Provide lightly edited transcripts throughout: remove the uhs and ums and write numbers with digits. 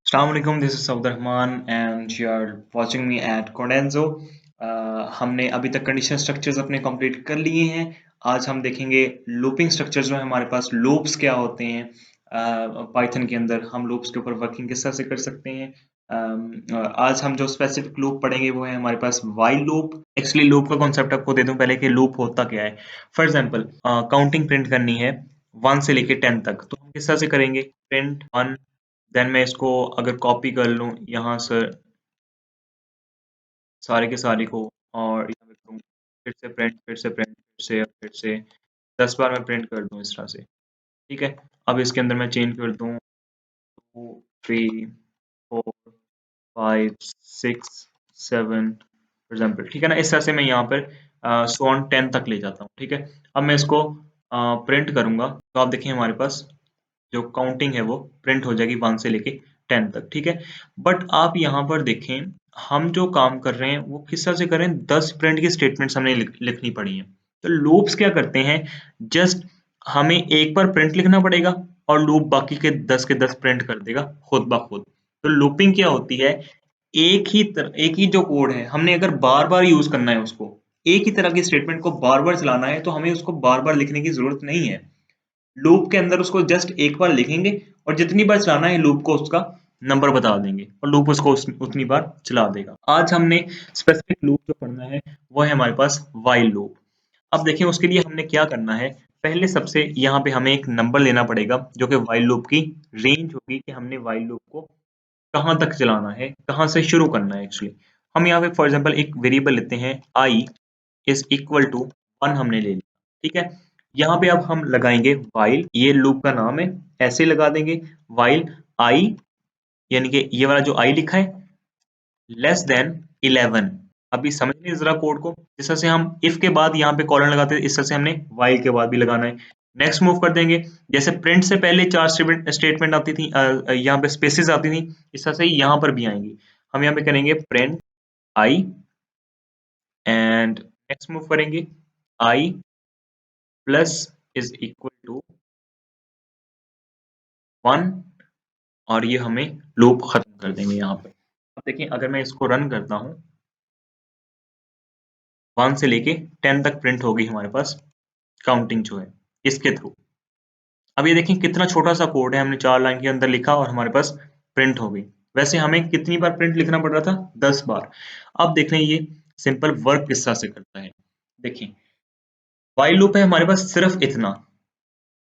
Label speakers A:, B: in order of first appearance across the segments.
A: Assalamu alaikum, this is Saud Rahman and you are watching me at Condenso. हमने अभी तक conditional structures अपने complete कर लिए हैं। आज हम देखेंगे लूपिंग स्ट्रक्चर्स जो है हमारे पास लूप्स क्या होते हैं। पाइथन के अंदर हम लूप्स के ऊपर वर्किंग किस तरह से कर सकते हैं। आज हम जो स्पेसिफिक लूप पढ़ेंगे वो है हमारे पास वाइल लूप। एक्चुअली लूप का कॉन्सेप्ट आपको दे दूं पहले कि लूप होता क्या है। फॉर एग्जांपल काउंटिंग प्रिंट करनी है 1 से लेके 10 तक, तो हम किस तरह से करेंगे। प्रिंट 1, देन मैं इसको अगर कॉपी कर लूँ यहाँ से सारे के सारे को और यहाँ पे करूँ, फिर से प्रिंट, फिर से प्रिंट, फिर से 10 बार मैं प्रिंट कर दूँ इस तरह से। ठीक है, अब इसके अंदर मैं चेंज कर दूँ 2 3 4 5 6 7 फॉर एग्जाम्पल। ठीक है ना, इस तरह से मैं यहाँ पर सो ऑन 10 तक ले जाता हूँ। ठीक है, अब मैं इसको प्रिंट करूंगा तो आप देखिए हमारे पास जो काउंटिंग है वो प्रिंट हो जाएगी 1 से लेके 10 तक। ठीक है, बट आप यहाँ पर देखें हम जो काम कर रहे हैं वो किस तरह से करें। 10 प्रिंट की स्टेटमेंट्स हमने लिखनी पड़ी है। तो लूप्स क्या करते हैं, जस्ट हमें एक बार प्रिंट लिखना पड़ेगा और लूप बाकी के 10 प्रिंट कर देगा खुद ब खुद। तो लूपिंग क्या होती है, एक ही जो कोड है हमने अगर बार बार यूज करना है उसको, एक ही तरह की स्टेटमेंट को बार बार चलाना है तो हमें उसको बार बार लिखने की जरूरत नहीं है। लूप के अंदर उसको जस्ट एक बार लिखेंगे और जितनी बार चलाना है लूप को उसका नंबर बता देंगे और लूप उसको उतनी बार चला देगा। आज हमने स्पेसिफिक लूप जो पढ़ना है वो है हमारे पास वाइल लूप। अब देखिए उसके लिए हमने क्या करना है। पहले सबसे यहाँ पे हमें एक नंबर लेना पड़ेगा जो कि वाइल लूप की रेंज होगी कि हमने वाइल लूप को कहाँ तक चलाना है, कहाँ से शुरू करना है। एक्चुअली हम यहाँ पे फॉर एग्जांपल एक वेरिएबल लेते हैं i इज इक्वल टू 1 हमने ले लिया। ठीक है, यहाँ पे अब हम लगाएंगे वाइल, ये लूप का नाम है, ऐसे लगा देंगे वाइल i, यानी कि ये वाला जो i लिखा है लेस देन 11। अभी समझ लीजिए जरा कोड को, जिस तरह से हम इफ के बाद यहाँ पे कॉलन लगाते हैं इस तरह से हमने वाइल के बाद भी लगाना है। नेक्स्ट मूव कर देंगे, जैसे प्रिंट से पहले 4 स्टेटमेंट आती थी, यहाँ पे स्पेसिस आती थी, इस तरह से यहाँ पर भी आएंगी। हम यहाँ पे करेंगे print I and next move करेंगे आई प्लस इज इक्वल टू 1 और ये हमें लूप खत्म कर देंगे यहाँ पे। अब देखिए अगर मैं इसको रन करता हूँ 1 से लेके 10 तक प्रिंट होगी हमारे पास काउंटिंग जो है इसके थ्रू। अब ये देखें कितना छोटा सा कोड है, हमने 4 लाइन के अंदर लिखा और हमारे पास प्रिंट हो गई। वैसे हमें कितनी बार प्रिंट लिखना पड़ रहा था, 10 बार। अब देख लें ये सिंपल वर्क किस तरह से करता है। देखिए वाइल लूप है हमारे पास सिर्फ इतना,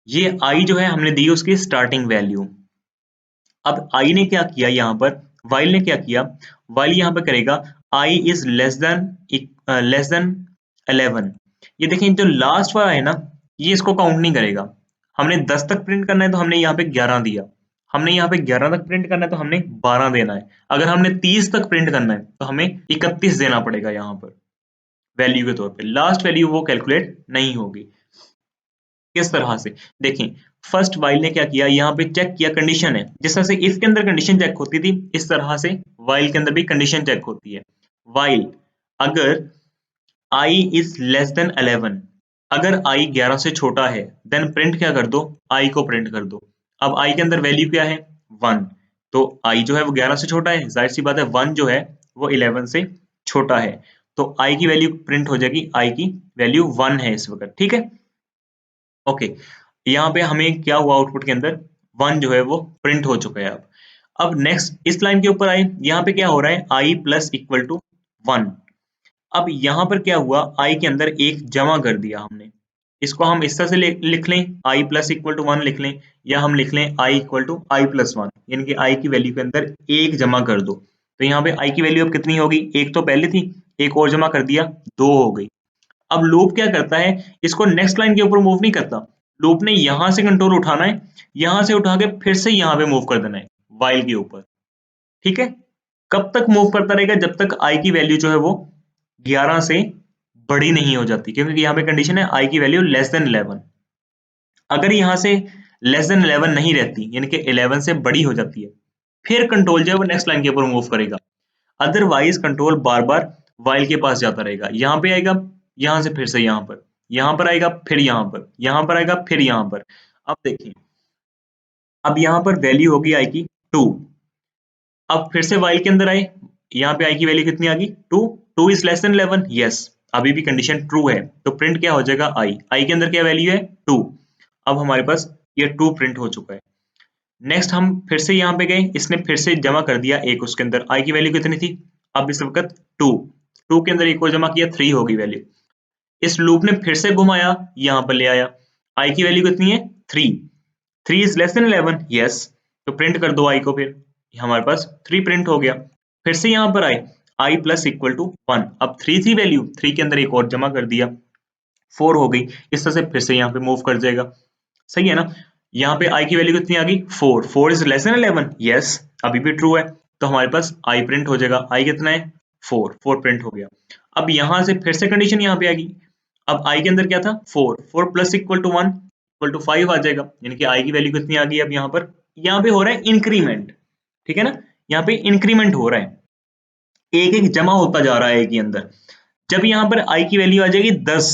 A: ये आई जो है हमने दी उसकी स्टार्टिंग वैल्यू। अब आई ने क्या किया यहाँ पर, वाइल ने क्या किया, वाइल यहाँ पर करेगा आई इज लेस देन 11। ये देखें जो लास्ट वाला है ना, ये इसको काउंट नहीं करेगा। हमने 10 तक प्रिंट करना है तो हमने यहाँ पे 11 दिया, हमने यहाँ पे 11 तक प्रिंट करना है तो हमने 12 देना है, अगर हमने 30 तक प्रिंट करना है तो हमें 31 देना पड़ेगा। यहाँ पर वैल्यू के तौर पे लास्ट वैल्यू वो कैलकुलेट नहीं होगी। किस तरह से, देखें फर्स्ट वाइल ने क्या किया, यहाँ पे चेक किया कंडीशन है, जिस तरह से इफ के अंदर कंडीशन चेक होती थी इस तरह से वाइल के अंदर भी कंडीशन चेक होती है। वाइल अगर i इज लेस देन 11, अगर i 11 से छोटा है देन प्रिंट क्या कर दो, i को प्रिंट कर दो। अब i के अंदर वैल्यू क्या है 1, तो i जो है वो 11 से छोटा है, जाहिर सी बात है 1 जो है वो 11 से छोटा है, तो i की वैल्यू प्रिंट हो जाएगी, i की वैल्यू 1 है इस वक्त। ठीक है, ओके, यहाँ पे हमें क्या हुआ आउटपुट के अंदर 1 जो है वो प्रिंट हो चुका है। अब नेक्स्ट इस लाइन के ऊपर आए, यहाँ पे क्या हो रहा है i प्लस इक्वल टू 1। अब यहाँ पर क्या हुआ, i के अंदर एक जमा कर दिया हमने, इसको हम इस तरह से लिख लें i प्लस इक्वल टू 1 लिख लें, या हम लिख लें i equal to i plus 1, यानी कि i की वैल्यू के अंदर एक जमा कर दो। तो यहाँ पे i की वैल्यू अब कितनी होगी, एक तो पहले थी, एक और जमा कर दिया, 2 हो गई। अब लूप क्या करता है, इसको नेक्स्ट लाइन के ऊपर मूव नहीं करता, लूप ने यहां से कंट्रोल उठाना है, यहां से उठा के फिर से यहाँ पे मूव कर देना है वाइल के ऊपर। ठीक है, कब तक मूव करता रहेगा, जब तक आई की वैल्यू जो है वो 11 से बड़ी नहीं हो जाती, क्योंकि यहाँ पे कंडीशन है आई की वैल्यू लेस देन 11। अगर यहाँ से लेस देन 11 नहीं रहती, यानी कि 11 से बड़ी हो जाती है, फिर कंट्रोल जो है वो नेक्स्ट लाइन के ऊपर मूव करेगा। अदरवाइज कंट्रोल बार बार वाइल के पास जाता रहेगा, यहाँ पे आएगा, यहाँ से फिर से यहाँ पर आएगा, फिर यहाँ पर आएगा, फिर यहाँ पर। अब देखिए अब यहाँ पर वैल्यू होगी आई की 2, अब फिर से while के अंदर आए, यहाँ पे i की वैल्यू कितनी आ गई 2, 2 इज लेस देन 11, यस अभी भी कंडीशन ट्रू है, तो प्रिंट क्या हो जाएगा i के अंदर क्या वैल्यू है 2। अब हमारे पास ये 2 प्रिंट हो चुका है। नेक्स्ट हम फिर से यहाँ पे गए, इसने फिर से जमा कर दिया एक उसके अंदर, i की वैल्यू कितनी थी अब इस वक्त 2, 2 के अंदर एक और जमा किया 3 होगी वैल्यू। इस लूप ने फिर से घुमाया, यहाँ पर ले आया, i की वैल्यू कितनी है 3, 3 इज लेस देन 11, यस तो प्रिंट कर दो i को, फिर हमारे पास 3 प्रिंट हो गया। फिर से यहाँ पर आए i प्लस इक्वल टू 1, अब 3 थी वैल्यू, 3 के अंदर एक और जमा कर दिया 4 हो गई, इस तरह से फिर से यहाँ पे मूव कर जाएगा, सही है ना। यहाँ पे i की वैल्यू कितनी आ गई 4, 4 इज लेस देन 11, यस अभी भी ट्रू है, तो हमारे पास i प्रिंट हो जाएगा, i कितना है 4, 4 प्रिंट हो गया। अब यहाँ से फिर से कंडीशन यहाँ पे आ गई, अब i के अंदर क्या था 4, 4 plus equal to 1 equal to 5 आ जाएगा, यानी कि i की वैल्यू कितनी आ गई अब यहाँ पे हो रहा है इंक्रीमेंट, ठीक है ना, यहाँ पे इंक्रीमेंट हो रहा है, एक एक जमा होता जा रहा है a के अंदर। जब यहाँ पर i की वैल्यू आ जाएगी 10,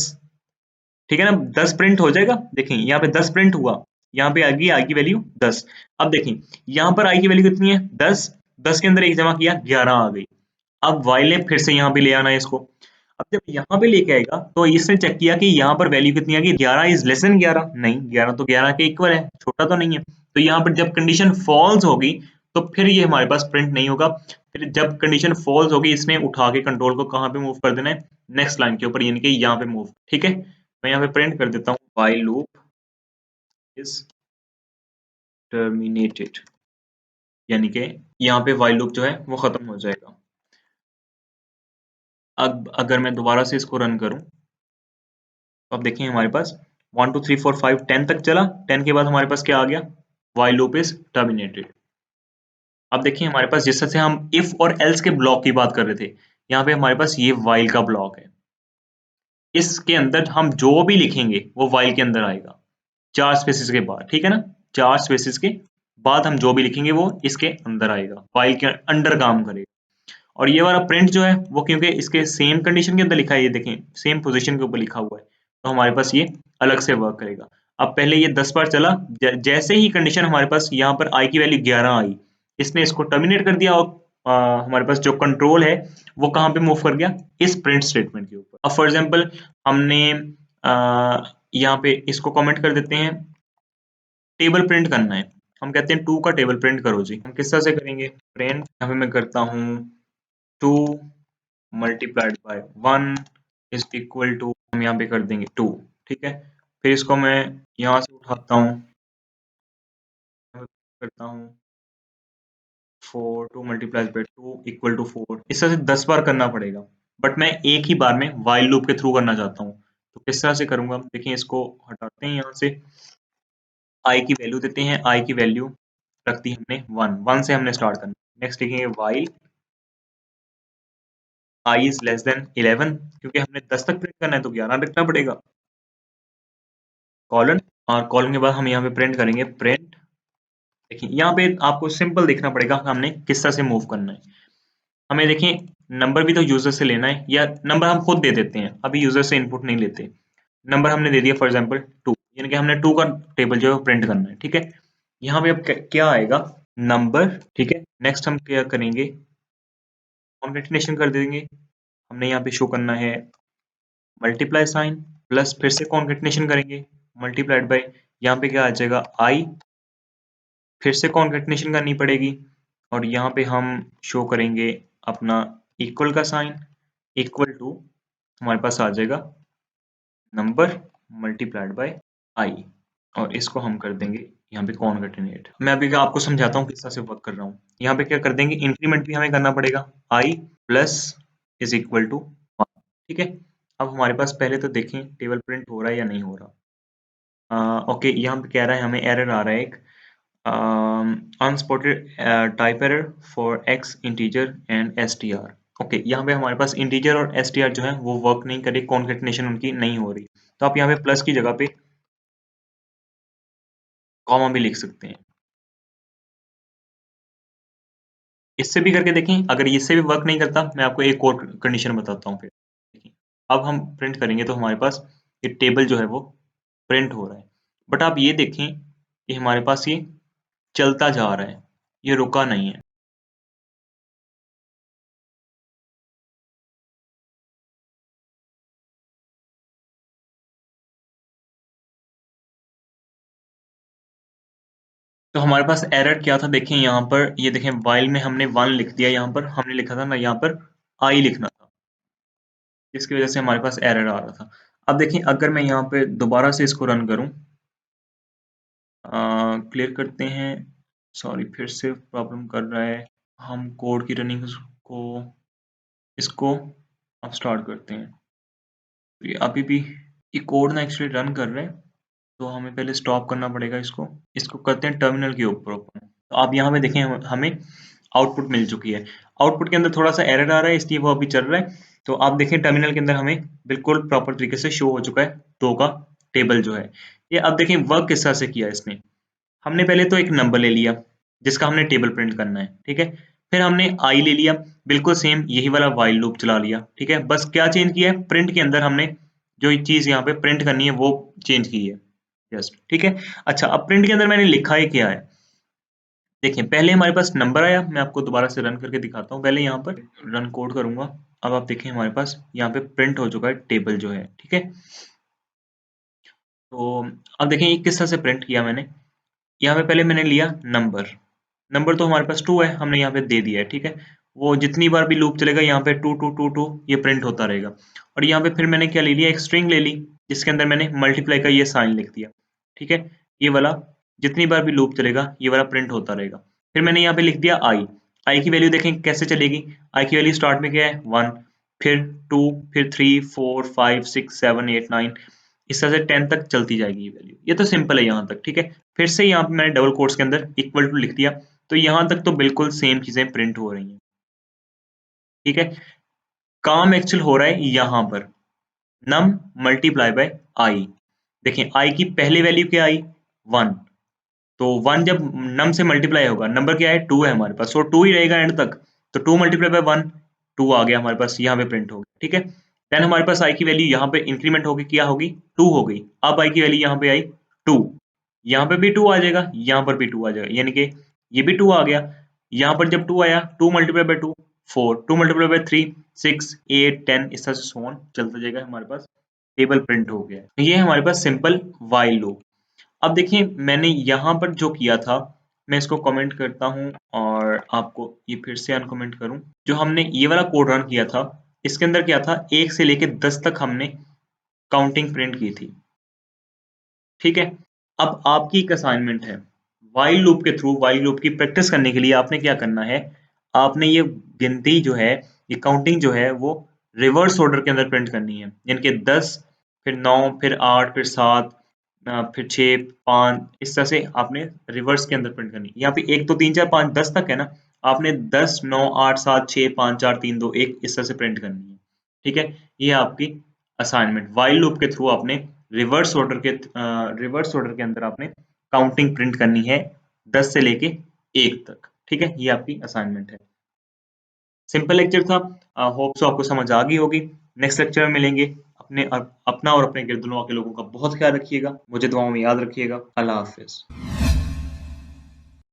A: ठीक है ना, 10 प्रिंट हो जाएगा, देखें यहाँ पे 10 प्रिंट हुआ, यहाँ पे आ गई i की वैल्यू 10। अब देखें यहाँ पर i की वैल्यू कितनी है 10, 10 के अंदर एक जमा किया 11 आ गई। अब while ने फिर से यहाँ पे ले आना है इसको, अब जब यहाँ पे लेके आएगा तो इसने चेक किया कि यहाँ पर वैल्यू कितनी आ गई 11 इज लेस देन 11, नहीं 11 तो 11 के इक्वल है, छोटा तो नहीं है, तो यहाँ पर जब कंडीशन फॉल्स होगी तो फिर ये हमारे पास प्रिंट नहीं होगा। फिर जब कंडीशन फॉल्स होगी इसने उठा के कंट्रोल को कहाँ पे मूव कर देना है, नेक्स्ट लाइन के ऊपर, यानी कि यहाँ पे मूव, ठीक है। मैं यहाँ पे प्रिंट कर देता हूँ while loop is terminated, यानी कि यहाँ पे while loop जो है वो खत्म हो जाएगा। अब अगर मैं दोबारा से इसको रन करूं तो अब देखिए हमारे पास 1 2 3 4 5 10 तक चला, 10 के बाद हमारे पास क्या आ गया while loop is terminated। अब देखिए हमारे पास जिस तरह से हम if और else के ब्लॉक की बात कर रहे थे, यहाँ पे हमारे पास ये while का ब्लॉक है, इसके अंदर हम जो भी लिखेंगे वो while के अंदर आएगा, 4 स्पेसिस के बाद, ठीक है ना, 4 स्पेसिस के बाद हम जो भी लिखेंगे वो इसके अंदर आएगा, while के अंडर काम करेगा। और ये वाला प्रिंट जो है वो क्योंकि इसके सेम कंडीशन के अंदर लिखा है, ये देखें सेम पोजीशन के ऊपर लिखा हुआ है, तो हमारे पास ये अलग से वर्क करेगा। अब पहले ये 10 बार चला, जैसे ही कंडीशन हमारे पास यहाँ पर i की वैल्यू 11 आई, इसने इसको टर्मिनेट कर दिया और हमारे पास जो कंट्रोल है वो कहाँ पे मूव कर गया, इस प्रिंट स्टेटमेंट के ऊपर। अब फॉर एग्जाम्पल हमने यहाँ पे इसको कमेंट कर देते हैं, टेबल प्रिंट करना है, हम कहते हैं 2 का टेबल प्रिंट करो जी, हम किस तरह से करेंगे, प्रिंट यहाँ पे मैं करता हूँ 2 multiplied by 1 is equal to, हम यहाँ पे कर देंगे 2, ठीक है। फिर इसको मैं यहाँ से उठाता हूँ, करता हूँ 4, 2 मल्टीप्लाइड बाय 2 इक्वल टू 4, इस तरह से 10 बार करना पड़ेगा, बट मैं एक ही बार में while लूप के थ्रू करना चाहता हूँ, तो किस तरह से करूंगा, देखिए इसको हटाते हैं यहाँ से, i की वैल्यू देते हैं, i की वैल्यू रख दी हमने 1, 1 से हमने स्टार्ट करना। नेक्स्ट लिखेंगे while i is less than 11, क्योंकि हमने 10 तक प्रिंट करना है तो 11 रखना पड़ेगा, कॉलन, और कॉलन के बाद हम यहाँ पे प्रिंट करेंगे प्रिंट, देखिए यहाँ पे आपको सिंपल देखना पड़ेगा हमने किस तरह से मूव करना है। हमें देखिए नंबर भी तो यूजर से लेना है, या नंबर हम खुद दे देते हैं, अभी यूजर से इनपुट नहीं लेते। नंबर हमने दे दिया फॉर एग्जांपल 2, यानी कि हमने 2 का टेबल जो है प्रिंट करना है, ठीक है। यहाँ पे अब क्या आएगा नंबर, ठीक है। नेक्स्ट हम क्या करेंगे, कॉन्केटिनेशन कर देंगे, हमने यहाँ पे शो करना है मल्टीप्लाई साइन प्लस, फिर से कॉन्केटिनेशन करेंगे मल्टीप्लाइड बाय, यहाँ पे क्या आ जाएगा i, फिर से कॉन्केटिनेशन करनी पड़ेगी, और यहाँ पे हम शो करेंगे अपना इक्वल का साइन, इक्वल टू हमारे पास आ जाएगा नंबर मल्टीप्लाइड बाय i, और इसको हम कर देंगे यहाँ पे कॉन्केटिनेट। मैं अभी आपको समझाता हूँ किस तरह से वर्क कर रहा हूँ। यहाँ पे क्या कर देंगे, इंक्रीमेंट भी हमें करना पड़ेगा, i plus is equal to 1, ठीक है। अब हमारे पास पहले तो देखें टेबल प्रिंट हो रहा है या नहीं हो रहा। ओके, यहाँ पे कह रहा है हमें एरर आ रहा है एक, unsupported type error for x integer and str। Okay, यहाँ पे हमारे पास इंटीजर और str जो है वो वर्क नहीं करे, कॉन्केटिनेशन उनकी नहीं हो रही, तो आप यहाँ पे प्लस की जगह पे कॉमा भी लिख सकते हैं। इससे भी करके देखें, अगर इससे भी वर्क नहीं करता मैं आपको एक और कंडीशन बताता हूँ फिर। देखिए अब हम प्रिंट करेंगे तो हमारे पास ये टेबल जो है वो प्रिंट हो रहा है, बट आप ये देखें कि हमारे पास ये चलता जा रहा है, ये रुका नहीं है। तो हमारे पास एरर क्या था, देखें यहाँ पर, ये देखें वाइल में हमने 1 लिख दिया, यहाँ पर हमने लिखा था ना यहाँ पर आई लिखना था, जिसकी वजह से हमारे पास एरर आ रहा था। अब देखें अगर मैं यहाँ पे दोबारा से इसको रन करूँ, क्लियर करते हैं, सॉरी फिर से प्रॉब्लम कर रहा है, हम कोड की रनिंग को इसको अब स्टार्ट करते हैं। तो ये अभी भी ये कोड ना एक्चुअली रन कर रहे हैं, तो हमें पहले स्टॉप करना पड़ेगा इसको। इसको करते हैं टर्मिनल के ऊपर ओपन। तो आप यहाँ पे देखें हमें आउटपुट मिल चुकी है। आउटपुट के अंदर थोड़ा सा एरर आ रहा है, इसलिए वो अभी चल रहा है। तो आप देखें टर्मिनल के अंदर हमें बिल्कुल प्रॉपर तरीके से शो हो चुका है 2 का टेबल जो है। ये अब देखें वर्क किस तरह से किया इसने। हमने पहले तो एक नंबर ले लिया जिसका हमने टेबल प्रिंट करना है, ठीक है। फिर हमने आई ले लिया, बिल्कुल सेम यही वाला व्हाइल लूप चला लिया, ठीक है। बस क्या चेंज किया है, प्रिंट के अंदर हमने जो चीज यहाँ पे प्रिंट करनी है वो चेंज की है, जस्ट, ठीक है। अच्छा, अब प्रिंट के अंदर मैंने लिखा है क्या है, देखिए पहले हमारे पास नंबर आया, मैं आपको दोबारा से रन करके दिखाता हूँ। पहले यहाँ पर रन कोड करूंगा, अब आप देखें हमारे पास यहाँ पे प्रिंट हो चुका है टेबल जो है, ठीक है। तो अब देखें ये किस तरह से प्रिंट किया मैंने। यहाँ पे पहले मैंने लिया नंबर, नंबर तो हमारे पास 2 है, हमने यहाँ पे दे दिया है, ठीक है। वो जितनी बार भी लूप चलेगा यहाँ पे 2 2 2 2 ये प्रिंट होता रहेगा। और यहाँ पे फिर मैंने क्या ले लिया, एक स्ट्रिंग ले ली जिसके अंदर मैंने मल्टीप्लाई का ये साइन लिख दिया, ठीक है। ये वाला जितनी बार भी लूप चलेगा ये वाला प्रिंट होता रहेगा। फिर मैंने यहाँ पे लिख दिया आई। आई की वैल्यू देखें कैसे चलेगी, आई की वैल्यू स्टार्ट में क्या है 1, फिर 2, फिर 3 4 5 6 7 8 9, इस तरह से 10 तक चलती जाएगी ये वैल्यू। ये तो सिंपल है यहाँ तक, ठीक है। फिर से यहाँ पे मैंने डबल कोट्स के अंदर इक्वल टू लिख दिया, तो यहाँ तक तो बिल्कुल सेम चीजें प्रिंट हो रही हैं, ठीक है। काम एक्चुअल हो रहा है यहाँ पर नम मल्टीप्लाई बाय आई। देखिए आई की पहली वैल्यू क्या आई 1, तो 1 जब नम से मल्टीप्लाई होगा, नंबर क्या है 2 है हमारे पास, तो 2 ही रहेगा एंड तक। तो 2 मल्टीप्लाई बाय 1 2 आ गया हमारे पास, यहाँ पे प्रिंट हो गया, ठीक है। देन हमारे पास आई की वैल्यू यहाँ पे इंक्रीमेंट होगी, क्या होगी 2 हो गई। अब आई की वैल्यू यहाँ पे आई 2, यहाँ पे भी 2 आ जाएगा, यहाँ पर भी 2 आ जाएगा, यानी कि ये भी 2 आ गया। यहाँ पर जब 2 आया 2 मल्टीप्लाई बाय 2 4, 2 मल्टीप्लाई बाय 3 6 8 10, इस तरह से सो ऑन चलता जाएगा, हमारे पास टेबल प्रिंट हो गया है। ये है हमारे पास सिंपल व्हाइल लूप। अब देखिए मैंने यहाँ पर जो किया था, मैं इसको कमेंट करता हूँ और आपको ये फिर से अनकमेंट करूँ। जो हमने ये वाला कोड रन किया था, इसके अंदर क्या था, 1 से लेके 10 तक हमने काउंटिंग प्रिंट की थी, ठीक है। अब आपकी एक असाइनमेंट है, व्हाइल लूप के थ्रू व्हाइल लूप की प्रैक्टिस करने के लिए आपने क्या करना है, आपने ये गिनती जो है, ये काउंटिंग जो है वो रिवर्स ऑर्डर के अंदर प्रिंट करनी है, यानी कि 10 फिर 9 फिर 8 फिर 7 फिर 6 5, इस तरह से आपने रिवर्स के अंदर प्रिंट करनी है। यहाँ पे 1 2 3 4 5 10 तक है ना, आपने 10 9 8 7 6 5 4 3 2 1 इस तरह से प्रिंट करनी है, ठीक है। ये आपकी असाइनमेंट, व्हाइल लूप के थ्रू आपने रिवर्स ऑर्डर के अंदर आपने काउंटिंग प्रिंट करनी है 10 से लेके 1 तक, ठीक है। ये आपकी असाइनमेंट है, सिंपल लेक्चर था। होप सो आपको समझ आ गई होगी। नेक्स्ट लेक्चर में मिलेंगे। अपना और अपने गिरद के लोगों का बहुत ख्याल रखिएगा, मुझे दुआओं में याद रखिएगा। अल्लाह हाफिज।